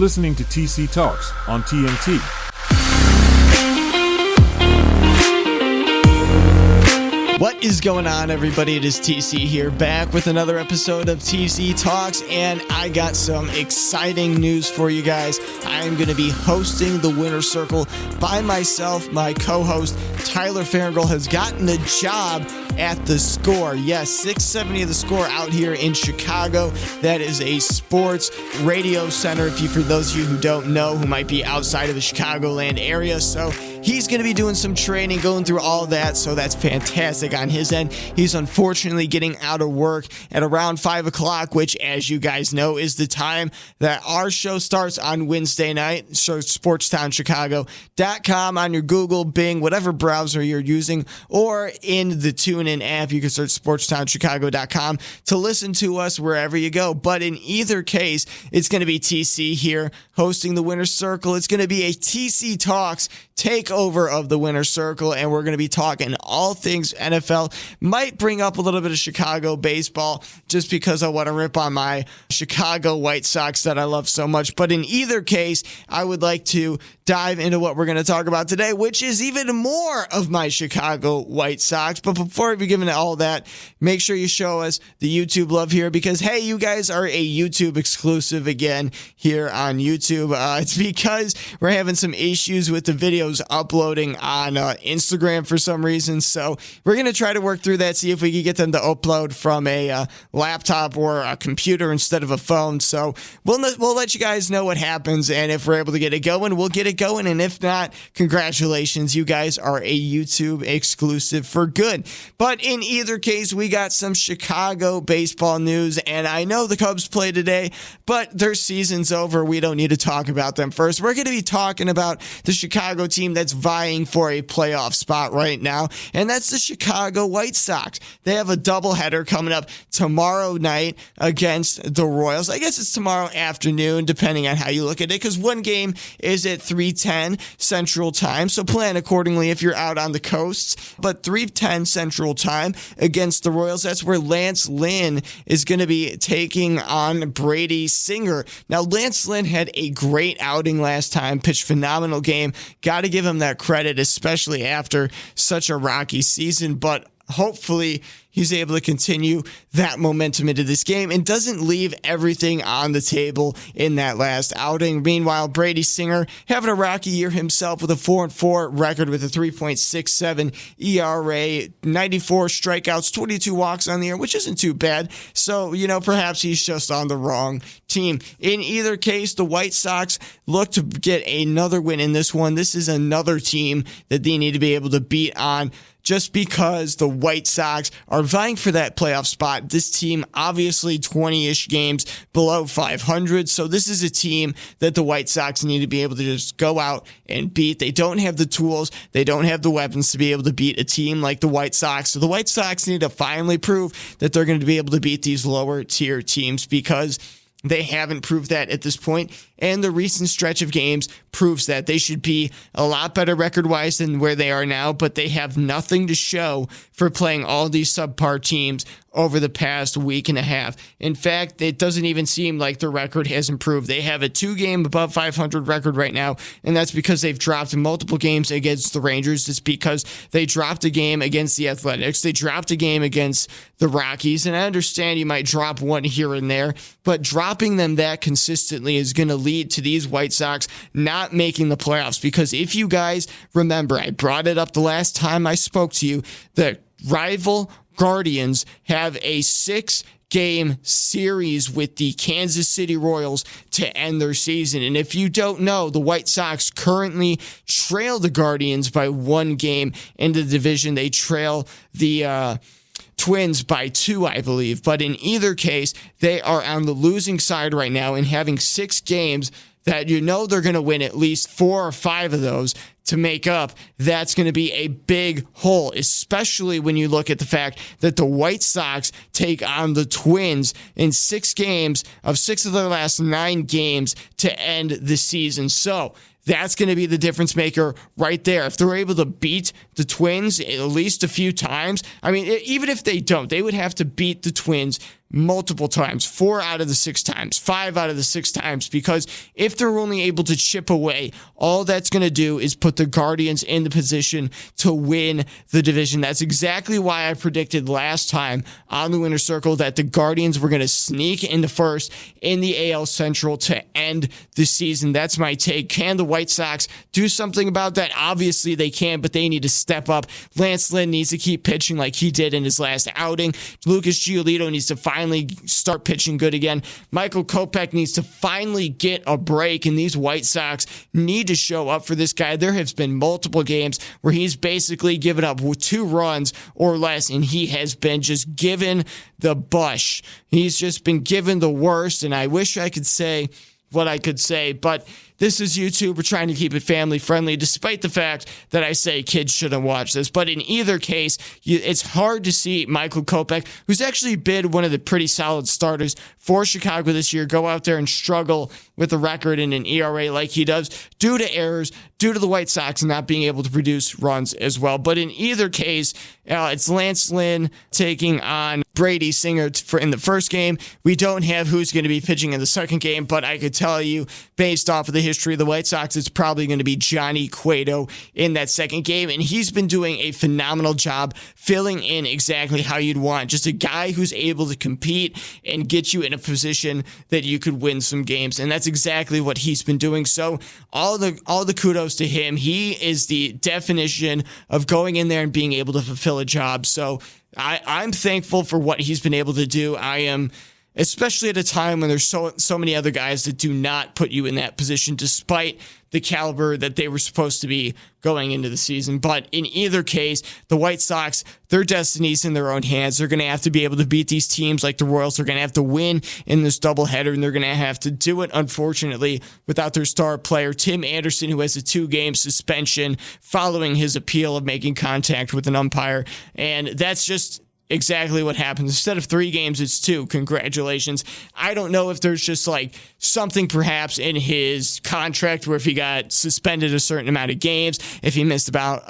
listening to TC Talks on TNT. What is going on, everybody? It is TC here, back with another episode of TC Talks, and I got some exciting news for you guys. I am going to be hosting the Winner's Circle by myself. My co-host, Tyler Farringall, has gotten a job at The Score. Yes, 670 of The Score out here in Chicago. That is a sports radio center, for those of you who don't know, who might be outside of the Chicagoland area. So he's going to be doing some training, going through all that, so that's fantastic on his end. He's unfortunately getting out of work at around 5 o'clock, which, as you guys know, is the time that our show starts on Wednesday night. So sportstownchicago.com on your Google, Bing, whatever browser you're using, or in the TuneIn app. You can search sportstownchicago.com to listen to us wherever you go. But in either case, it's going to be TC here hosting the Winner's Circle. It's going to be a TC Talks takeover of the Winner's Circle, and we're going to be talking all things NFL. Might bring up a little bit of Chicago baseball just because I want to rip on my Chicago White Sox that I love so much. But in either case, I would like to dive into what we're going to talk about today, which is even more of my Chicago White Sox. But before we begin to all that, make sure you show us the YouTube love here because, hey, you guys are a YouTube exclusive again here on YouTube. It's because we're having some issues with the videos uploading on Instagram for some reason. So we're going to try to work through that, see if we can get them to upload from a laptop or a computer instead of a phone. So we'll let you guys know what happens, and if we're able to get it going, we'll get it going, and if not, congratulations, you guys are a YouTube exclusive for good. But in either case, we got some Chicago baseball news, and I know the Cubs play today, but their season's over. We don't need to talk about them first. We're going to be talking about the Chicago team that's vying for a playoff spot right now, and that's the Chicago White Sox. They have a doubleheader coming up tomorrow night against the Royals. I guess it's tomorrow afternoon, depending on how you look at it, because one game is at 3:10 Central Time, so plan accordingly if you're out on the coasts. But 3:10 Central Time against the Royals, that's where Lance Lynn is going to be taking on Brady Singer. Now, Lance Lynn had a great outing last time, pitched phenomenal game. Got to give him that credit, especially after such a rocky season, but hopefully he's able to continue that momentum into this game and doesn't leave everything on the table in that last outing. Meanwhile, Brady Singer having a rocky year himself with a 4-4 record with a 3.67 ERA, 94 strikeouts, 22 walks on the year, which isn't too bad. So, perhaps he's just on the wrong team. In either case, the White Sox look to get another win in this one. This is another team that they need to be able to beat on, just because the White Sox are vying for that playoff spot. This team, obviously 20-ish games below 500, so this is a team that the White Sox need to be able to just go out and beat. They don't have the tools, they don't have the weapons to be able to beat a team like the White Sox, so the White Sox need to finally prove that they're going to be able to beat these lower-tier teams, because they haven't proved that at this point, and the recent stretch of games proves that. They should be a lot better record-wise than where they are now, but they have nothing to show for playing all these subpar teams over the past week and a half. In fact, it doesn't even seem like their record has improved. They have a 2-game above 500 record right now, and that's because they've dropped multiple games against the Rangers. It's because they dropped a game against the Athletics. They dropped a game against the Rockies, and I understand you might drop one here and there, but dropping them that consistently is going to lead to these White Sox not making the playoffs. Because if you guys remember, I brought it up the last time I spoke to you, the rival Guardians have a 6-game series with the Kansas City Royals to end their season. And if you don't know, the White Sox currently trail the Guardians by 1 game in the division. They trail the Twins by 2, I believe. But in either case, they are on the losing side right now and having 6 games that they're going to win at least 4 or 5 of those to make up. That's going to be a big hole, especially when you look at the fact that the White Sox take on the Twins in 6 games of 6 of their last 9 games to end the season. So that's going to be the difference maker right there. If they're able to beat the Twins at least a few times, I mean, even if they don't, they would have to beat the Twins multiple times, 4 out of the 6 times, 5 out of the 6 times, because if they're only able to chip away, all that's going to do is put the Guardians in the position to win the division. That's exactly why I predicted last time on the Winner's Circle that the Guardians were going to sneak into first in the AL Central to end the season. That's my take. Can the White Sox do something about that? Obviously they can, but they need to step up. Lance Lynn needs to keep pitching like he did in his last outing. Lucas Giolito needs to finally start pitching good again. Michael Kopech needs to finally get a break, and these White Sox need to show up for this guy. There have been multiple games where he's basically given up 2 runs or less, and he has been just given the bush. He's just been given the worst, and I wish I could say what I could say, but this is YouTube. We're trying to keep it family friendly, despite the fact that I say kids shouldn't watch this. But in either case, it's hard to see Michael Kopech, who's actually been one of the pretty solid starters for Chicago this year, go out there and struggle with a record and an ERA like he does due to errors, due to the White Sox not being able to produce runs as well. But in either case, it's Lance Lynn taking on Brady Singer in the first game. We don't have who's going to be pitching in the second game, but I could tell you, based off of the history of the White Sox, it's probably going to be Johnny Cueto in that second game, and he's been doing a phenomenal job filling in exactly how you'd want. Just a guy who's able to compete and get you in a position that you could win some games, and that's exactly what he's been doing. So all the kudos to him. He is the definition of going in there and being able to fulfill a job. So I'm thankful for what he's been able to do. I am, especially at a time when there's so many other guys that do not put you in that position, despite the caliber that they were supposed to be going into the season. But in either case, the White Sox, their destiny's in their own hands. They're going to have to be able to beat these teams like the Royals. They're going to have to win in this doubleheader, and they're going to have to do it, unfortunately, without their star player, Tim Anderson, who has a 2-game suspension following his appeal of making contact with an umpire. And that's just exactly what happens. Instead of 3 games, it's 2. Congratulations. I don't know if there's just like something perhaps in his contract where if he got suspended a certain amount of games, if he missed about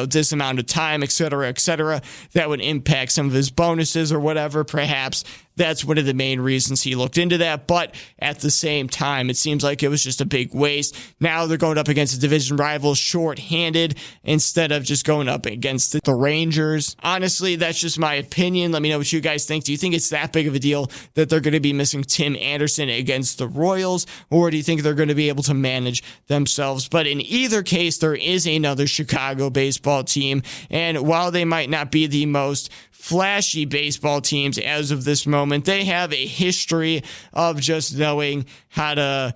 this amount of time, et cetera, that would impact some of his bonuses or whatever. Perhaps that's one of the main reasons he looked into that. But at the same time, it seems like it was just a big waste. Now they're going up against a division rival short-handed instead of just going up against the Rangers. Honestly, that's just my opinion. Let me know what you guys think. Do you think it's that big of a deal that they're going to be missing Tim Anderson against the Royals, or do you think they're going to be able to manage themselves? But in either case, there is another Chicago baseball team, and while they might not be the most flashy baseball teams as of this moment, they have a history of just knowing how to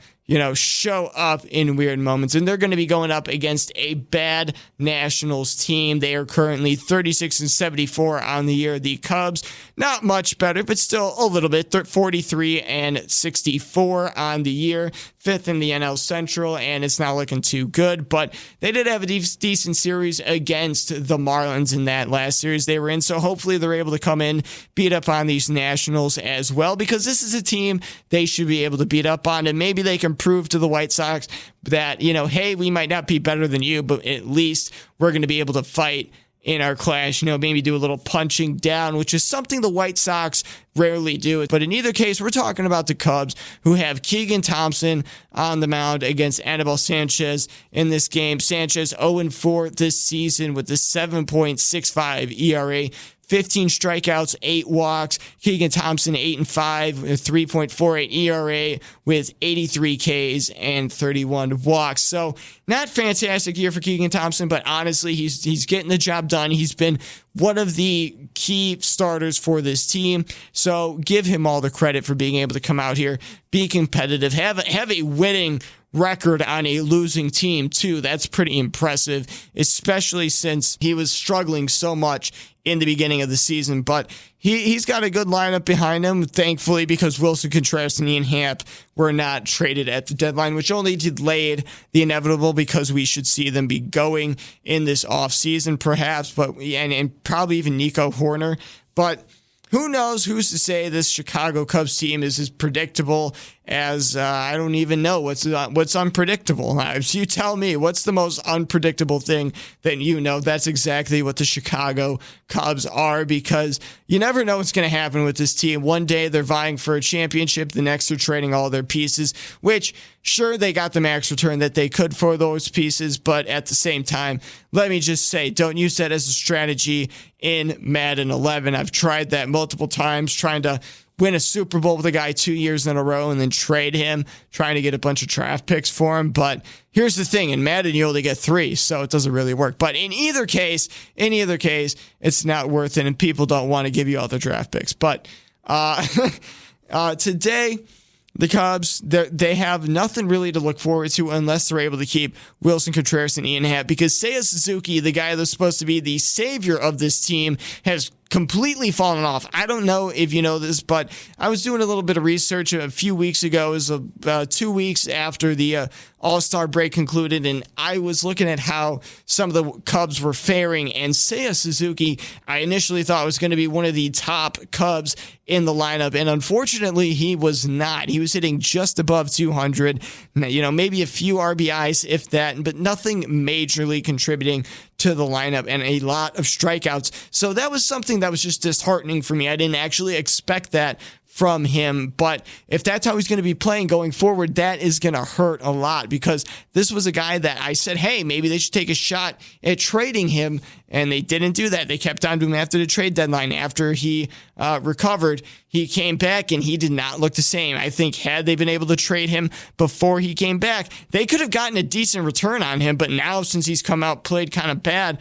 show up in weird moments. And they're going to be going up against a bad Nationals team. They are currently 36-74 on the year. The Cubs, not much better, but still a little bit. 43-64 on the year. 5th in the NL Central, and it's not looking too good. But they did have a decent series against the Marlins in that last series they were in. So hopefully they're able to come in, beat up on these Nationals as well, because this is a team they should be able to beat up on. And maybe they can prove to the White Sox that, hey, we might not be better than you, but at least we're going to be able to fight in our clash, maybe do a little punching down, which is something the White Sox rarely do. But in either case, we're talking about the Cubs, who have Keegan Thompson on the mound against Anibal Sanchez in this game. Sanchez 0-4 this season with a 7.65 ERA. 15 strikeouts, 8 walks. Keegan Thompson, 8-5, with 3.48 ERA with 83 Ks and 31 walks. So not fantastic year for Keegan Thompson, but honestly, he's getting the job done. He's been one of the key starters for this team. So give him all the credit for being able to come out here, be competitive, have a winning record on a losing team too. That's pretty impressive, especially since he was struggling so much in the beginning of the season. But he's got a good lineup behind him, thankfully, because Wilson Contreras and Ian Happ were not traded at the deadline, which only delayed the inevitable, because we should see them be going in this offseason perhaps, and probably even Nico Horner. But who knows? Who's to say this Chicago Cubs team is as predictable as I don't even know what's unpredictable. If you tell me what's the most unpredictable thing, then you know that's exactly what the Chicago Cubs are, because you never know what's going to happen with this team. One day they're vying for a championship, the next they're trading all their pieces, which sure, they got the max return that they could for those pieces, but at the same time, let me just say, don't use that as a strategy in Madden 11. I've tried that multiple times, trying to win a Super Bowl with a guy 2 years in a row and then trade him, trying to get a bunch of draft picks for him. But here's the thing, in Madden, you only get 3, so it doesn't really work. But in either case, it's not worth it, and people don't want to give you all the draft picks. But today, the Cubs, they have nothing really to look forward to unless they're able to keep Wilson Contreras and Ian Happ, because Seiya Suzuki, the guy that's supposed to be the savior of this team, has completely fallen off. I don't know if you know this, but I was doing a little bit of research a few weeks ago. It was 2 weeks after the All-Star break concluded, and I was looking at how some of the Cubs were faring, and Seiya Suzuki, I initially thought was going to be one of the top Cubs in the lineup, and unfortunately, he was not. He was hitting just above 200, maybe a few RBIs, if that, but nothing majorly contributing to the lineup, and a lot of strikeouts. So that was something that was just disheartening for me. I didn't actually expect that from him, but if that's how he's going to be playing going forward, that is going to hurt a lot, because this was a guy that I said, hey, maybe they should take a shot at trading him, and they didn't do that. They kept on to him after the trade deadline. After he recovered, he came back, and he did not look the same. I think had they been able to trade him before he came back, they could have gotten a decent return on him, but now since he's come out, played kind of bad,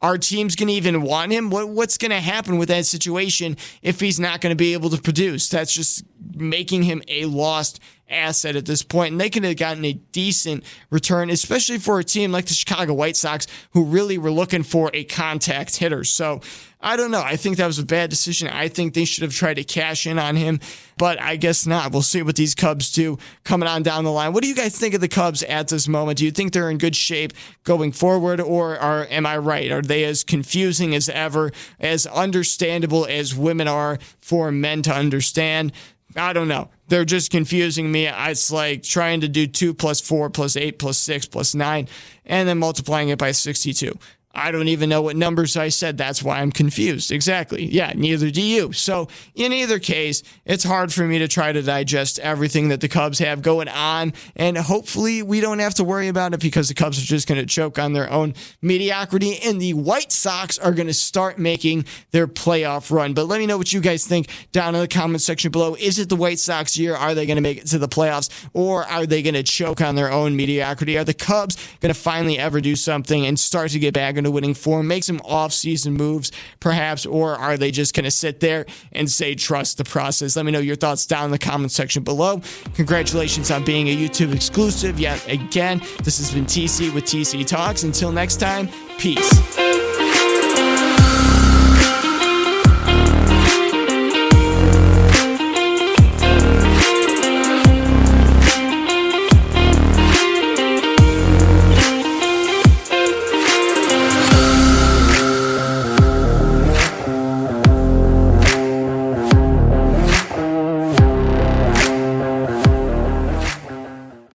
our team's going to even want him? What's going to happen with that situation if he's not going to be able to produce? That's just making him a lost asset at this point, and they could have gotten a decent return, especially for a team like the Chicago White Sox, who really were looking for a contact hitter. So I don't know. I think that was a bad decision. I think they should have tried to cash in on him, but I guess not. We'll see what these Cubs do coming on down the line. What do you guys think of the Cubs at this moment? Do you think they're in good shape going forward, or am I right? Are they as confusing as ever, as understandable as women are for men to understand? I don't know. They're just confusing me. It's like trying to do 2 plus 4 plus 8 plus 6 plus 9 and then multiplying it by 62. I don't even know what numbers I said. That's why I'm confused. Exactly. Yeah, neither do you. So in either case, it's hard for me to try to digest everything that the Cubs have going on, and hopefully we don't have to worry about it, because the Cubs are just going to choke on their own mediocrity, and the White Sox are going to start making their playoff run. But let me know what you guys think down in the comment section below. Is it the White Sox year? Are they going to make it to the playoffs, or are they going to choke on their own mediocrity? Are the Cubs going to finally ever do something and start to get back into winning form, make some off-season moves perhaps, or are they just going to sit there and say trust the process? Let me know your thoughts down in the comment section below. Congratulations on being a YouTube exclusive yet again. This has been TC with TC Talks. Until next time, peace.